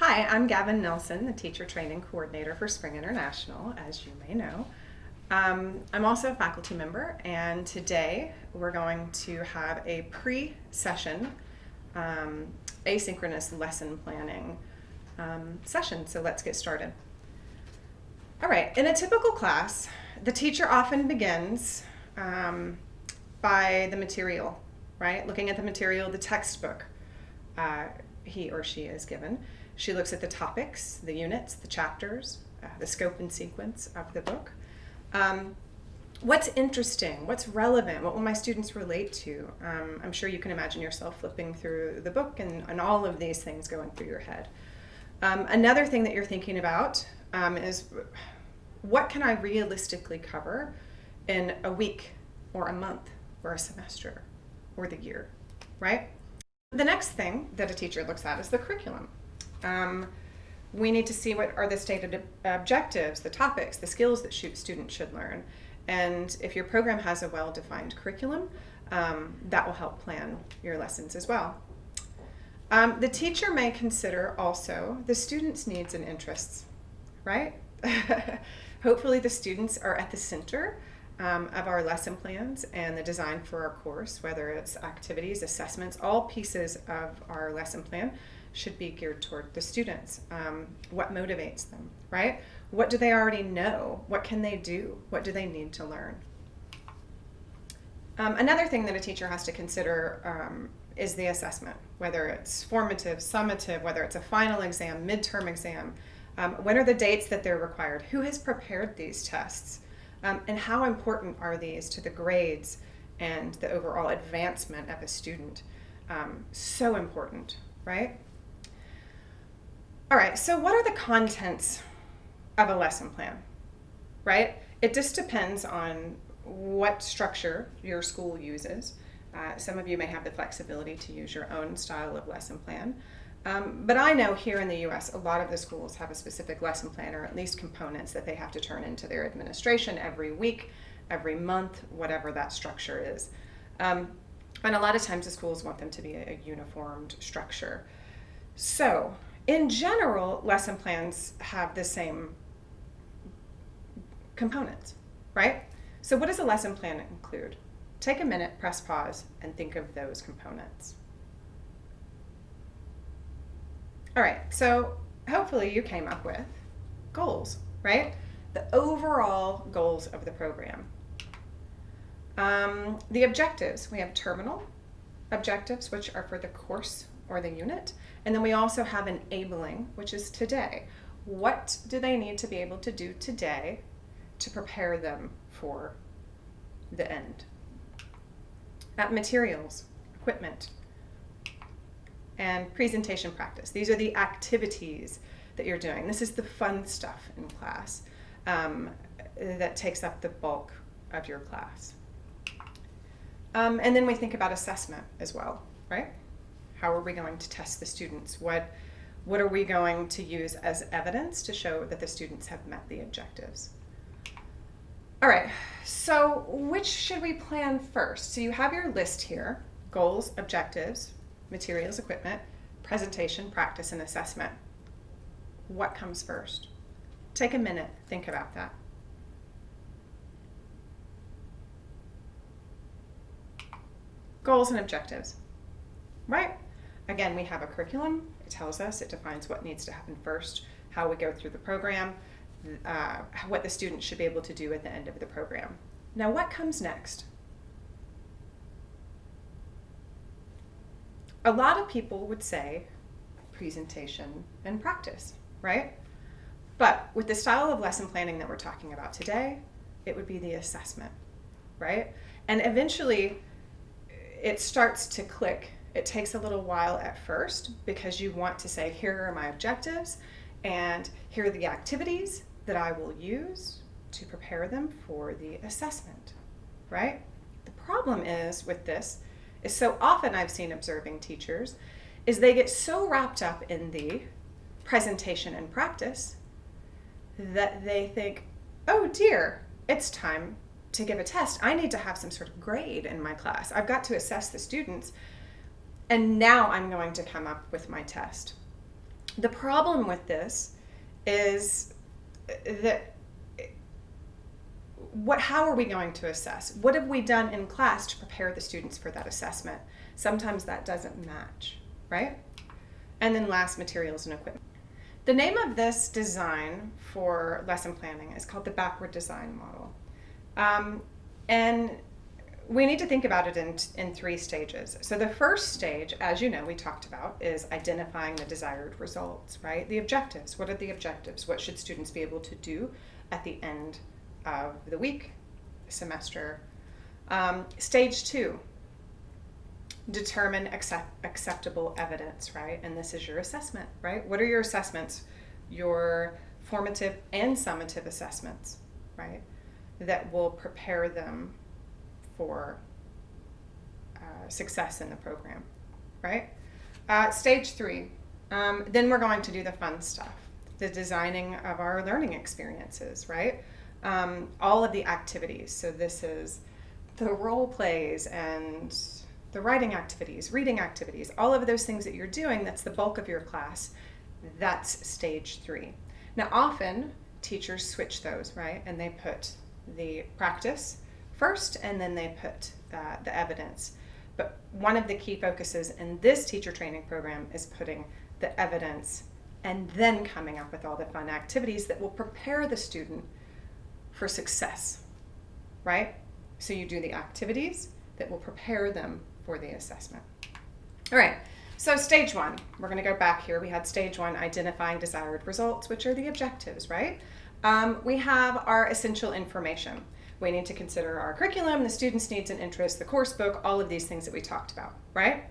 Hi, I'm Gavin Nelson, the Teacher Training Coordinator for Spring International, as you may know. I'm also a faculty member, and today we're going to have a pre-session asynchronous lesson planning session, so let's get started. All right, in a typical class, the teacher often begins by the material, right? Looking at the material, the textbook he or she is given. She looks at the topics, the units, the chapters, the scope and sequence of the book. What's interesting? What's relevant? What will my students relate to? I'm sure you can imagine yourself flipping through the book and all of these things going through your head. Another thing that you're thinking about is what can I realistically cover in a week or a month or a semester or the year, right? The next thing that a teacher looks at is the curriculum. We need to see what are the stated objectives, the topics, the skills that students should learn. And if your program has a well-defined curriculum, that will help plan your lessons as well. The teacher may consider also the students' needs and interests, right? Hopefully the students are at the center of our lesson plans and the design for our course, whether it's activities, assessments, all pieces of our lesson plan should be geared toward the students. What motivates them, right? What do they already know? What can they do? What do they need to learn? Another thing that a teacher has to consider is the assessment, whether it's formative, summative, whether it's a final exam, midterm exam. When are the dates that they're required? Who has prepared these tests? And how important are these to the grades and the overall advancement of a student? So important, right? All right, so what are the contents of a lesson plan, right? It just depends on what structure your school uses. Some of you may have the flexibility to use your own style of lesson plan. But I know here in the US, a lot of the schools have a specific lesson plan, or at least components that they have to turn into their administration every week, every month, whatever that structure is. And a lot of times the schools want them to be a uniformed structure. So, in general, lesson plans have the same components, right? So what does a lesson plan include? Take a minute, press pause, and think of those components. All right, so hopefully you came up with goals, right? The overall goals of the program. The objectives, we have terminal objectives, which are for the course or the unit. And then we also have enabling, which is today. What do they need to be able to do today to prepare them for the end? Materials, equipment, and presentation practice. These are the activities that you're doing. This is the fun stuff in class that takes up the bulk of your class. And then we think about assessment as well, right? How are we going to test the students? What are we going to use as evidence to show that the students have met the objectives? All right, so which should we plan first? So you have your list here: goals, objectives, materials, equipment, presentation, practice, and assessment. What comes first? Take a minute, think about that. Goals and objectives, right? Again, we have a curriculum. It tells us, it defines what needs to happen first, how we go through the program, what the students should be able to do at the end of the program. Now, what comes next? A lot of people would say presentation and practice, right? But with the style of lesson planning that we're talking about today, it would be the assessment, right? And eventually, it starts to click. It takes a little while at first because you want to say, here are my objectives and here are the activities that I will use to prepare them for the assessment, right? The problem is with this is so often I've seen observing teachers is they get so wrapped up in the presentation and practice that they think, oh dear, it's time to give a test. I need to have some sort of grade in my class. I've got to assess the students, and now I'm going to come up with my test. The problem with this is that how are we going to assess? What have we done in class to prepare the students for that assessment? Sometimes that doesn't match, right? And then last, materials and equipment. The name of this design for lesson planning is called the backward design model. And we need to think about it in 3 stages. So the first stage, as you know, we talked about, is identifying the desired results, right? The objectives. What are the objectives? What should students be able to do at the end of the week, semester? Stage 2, determine acceptable evidence, right? And this is your assessment, right? What are your assessments? Your formative and summative assessments, right? That will prepare them for success in the program, right? Stage 3, then we're going to do the fun stuff, the designing of our learning experiences, right? All of the activities. So this is the role plays and the writing activities, reading activities, all of those things that you're doing, that's the bulk of your class. That's stage 3. Now often teachers switch those, right? And they put the practice first, and then they put the evidence. But one of the key focuses in this teacher training program is putting the evidence and then coming up with all the fun activities that will prepare the student for success, right? So you do the activities that will prepare them for the assessment. All right, so stage 1, we're going to go back here. We had stage 1, identifying desired results, which are the objectives, right? We have our essential information. We need to consider our curriculum, the students' needs and interests, the course book, all of these things that we talked about, right?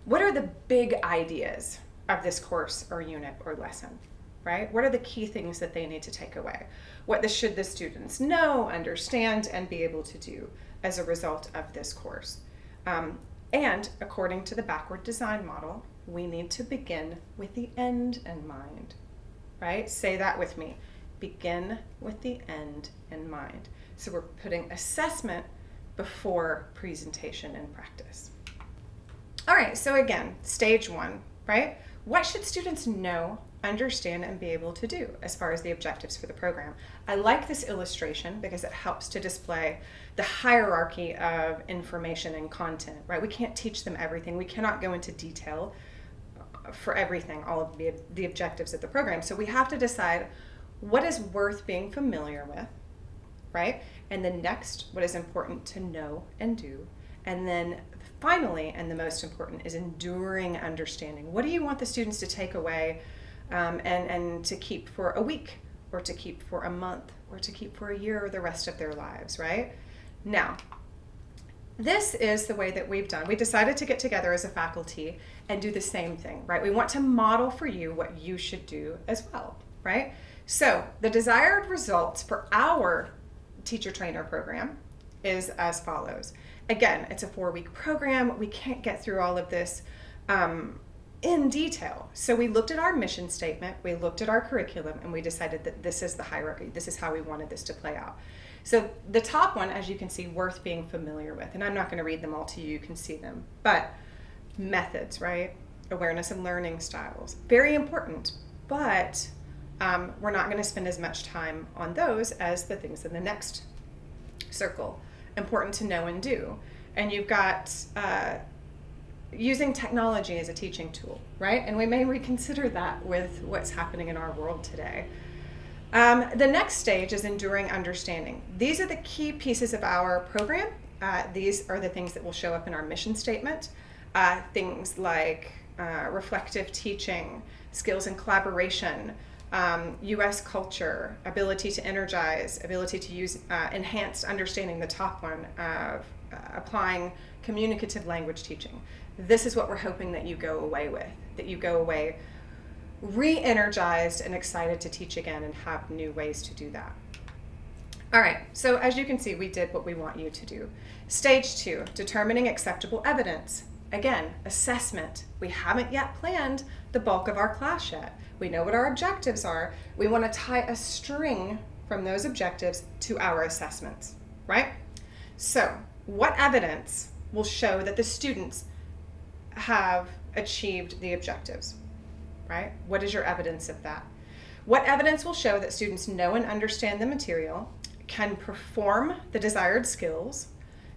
What are the big ideas of this course or unit or lesson, right? What are the key things that they need to take away? What should the students know, understand, and be able to do as a result of this course? And according to the backward design model, we need to begin with the end in mind, right? Say that with me. Begin with the end in mind. So we're putting assessment before presentation and practice. All right, so again, stage 1, right? What should students know, understand, and be able to do as far as the objectives for the program? I like this illustration because it helps to display the hierarchy of information and content, right? We can't teach them everything. We cannot go into detail for everything, all of the objectives of the program. So we have to decide what is worth being familiar with, right? And then next, what is important to know and do. And then finally, and the most important, is enduring understanding. What do you want the students to take away and to keep for a week, or to keep for a month, or to keep for a year or the rest of their lives, right? Now, this is the way that we've done. We decided to get together as a faculty and do the same thing, right? We want to model for you what you should do as well, right? So the desired results for our teacher trainer program is as follows. Again, it's a 4-week program. We can't get through all of this in detail. So we looked at our mission statement, we looked at our curriculum, and we decided that this is the hierarchy. This is how we wanted this to play out. So the top one, as you can see, worth being familiar with, and I'm not going to read them all to you, you can see them, but methods, right? Awareness and learning styles, very important, but we're not going to spend as much time on those as the things in the next circle. Important to know and do. And you've got using technology as a teaching tool, right? And we may reconsider that with what's happening in our world today. The next stage is enduring understanding. These are the key pieces of our program. These are the things that will show up in our mission statement. Things like reflective teaching, skills and collaboration, U.S. culture, ability to energize, ability to use enhanced understanding, the top one, of applying communicative language teaching. This is what we're hoping that you go away with, that you go away re-energized and excited to teach again and have new ways to do that. All right, so as you can see, we did what we want you to do. Stage 2, determining acceptable evidence. Again, assessment. We haven't yet planned the bulk of our class yet. We know what our objectives are. We want to tie a string from those objectives to our assessments, right? So, what evidence will show that the students have achieved the objectives, right? What is your evidence of that? What evidence will show that students know and understand the material, can perform the desired skills,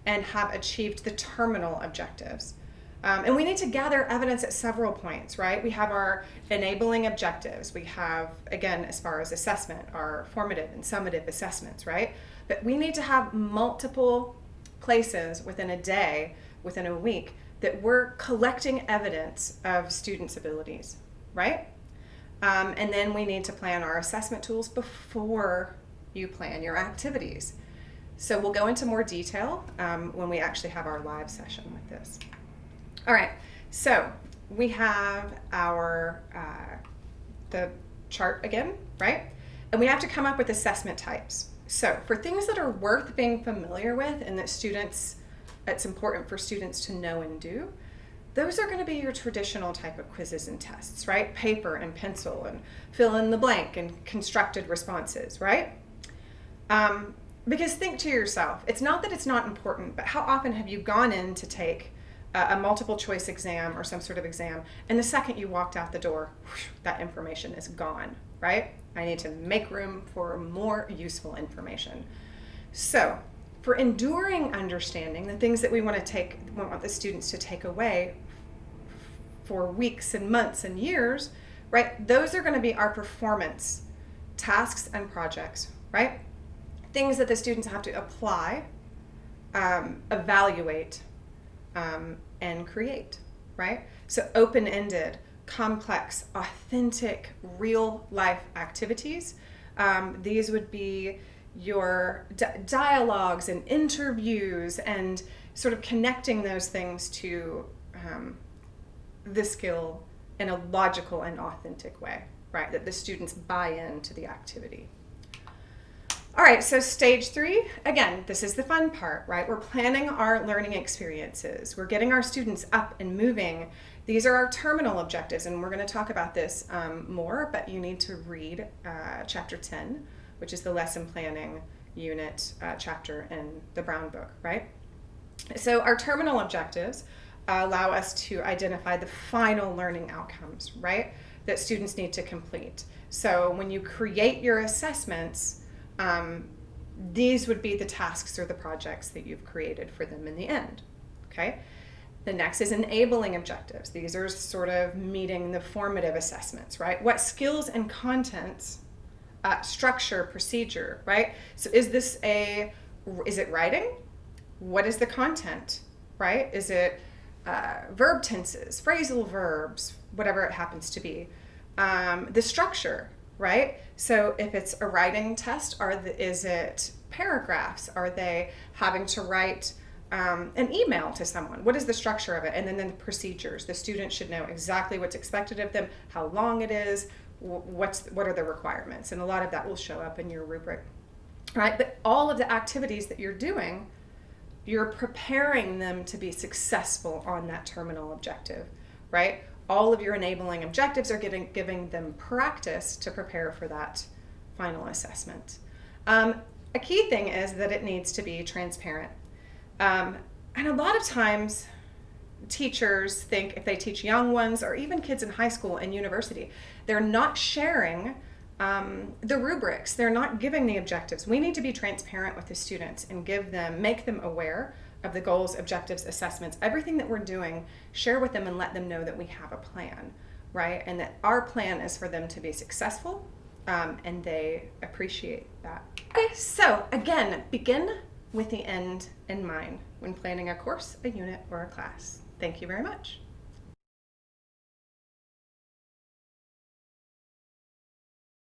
and have achieved the terminal objectives? And we need to gather evidence at several points, right? We have our enabling objectives. We have, again, as far as assessment, our formative and summative assessments, right? But we need to have multiple places within a day, within a week, that we're collecting evidence of students' abilities, right? And then we need to plan our assessment tools before you plan your activities. So we'll go into more detail when we actually have our live session with this. All right, so we have our the chart again, right? And we have to come up with assessment types. So for things that are worth being familiar with and that it's important for students to know and do, those are going to be your traditional type of quizzes and tests, right? Paper and pencil and fill in the blank and constructed responses, right? Because think to yourself, it's not that it's not important, but how often have you gone in to take a multiple choice exam or some sort of exam, and the second you walked out the door, whoosh, that information is gone, right? I need to make room for more useful information. So for enduring understanding, the things that we want the students to take away for weeks and months and years, right? Those are going to be our performance tasks and projects, right? Things that the students have to apply, evaluate, and create, right? So open-ended, complex, authentic, real-life activities. These would be your dialogues and interviews and sort of connecting those things to the skill in a logical and authentic way, right? That the students buy into the activity. All right, so stage 3, again, this is the fun part, right? We're planning our learning experiences. We're getting our students up and moving. These are our terminal objectives, and we're going to talk about this more, but you need to read chapter 10, which is the lesson planning unit chapter in the Brown book, right? So our terminal objectives allow us to identify the final learning outcomes, right, that students need to complete. So when you create your assessments, these would be the tasks or the projects that you've created for them in the end, okay? The next is enabling objectives. These are sort of meeting the formative assessments, right? What skills and contents, structure, procedure, right? So is it writing? What is the content, right? Is it verb tenses, phrasal verbs, whatever it happens to be? The structure, right? So if it's a writing test, is it paragraphs? Are they having to write an email to someone? What is the structure of it? And then the procedures. The student should know exactly what's expected of them, how long it is, what are the requirements. And a lot of that will show up in your rubric, right? But all of the activities that you're doing, you're preparing them to be successful on that terminal objective, right? All of your enabling objectives are giving them practice to prepare for that final assessment. A key thing is that it needs to be transparent. And a lot of times teachers think if they teach young ones or even kids in high school and university, they're not sharing the rubrics. They're not giving the objectives. We need to be transparent with the students and make them aware of the goals, objectives, assessments, everything that we're doing, share with them and let them know that we have a plan, right? And that our plan is for them to be successful, and they appreciate that. Okay, so again, begin with the end in mind when planning a course, a unit, or a class. Thank you very much.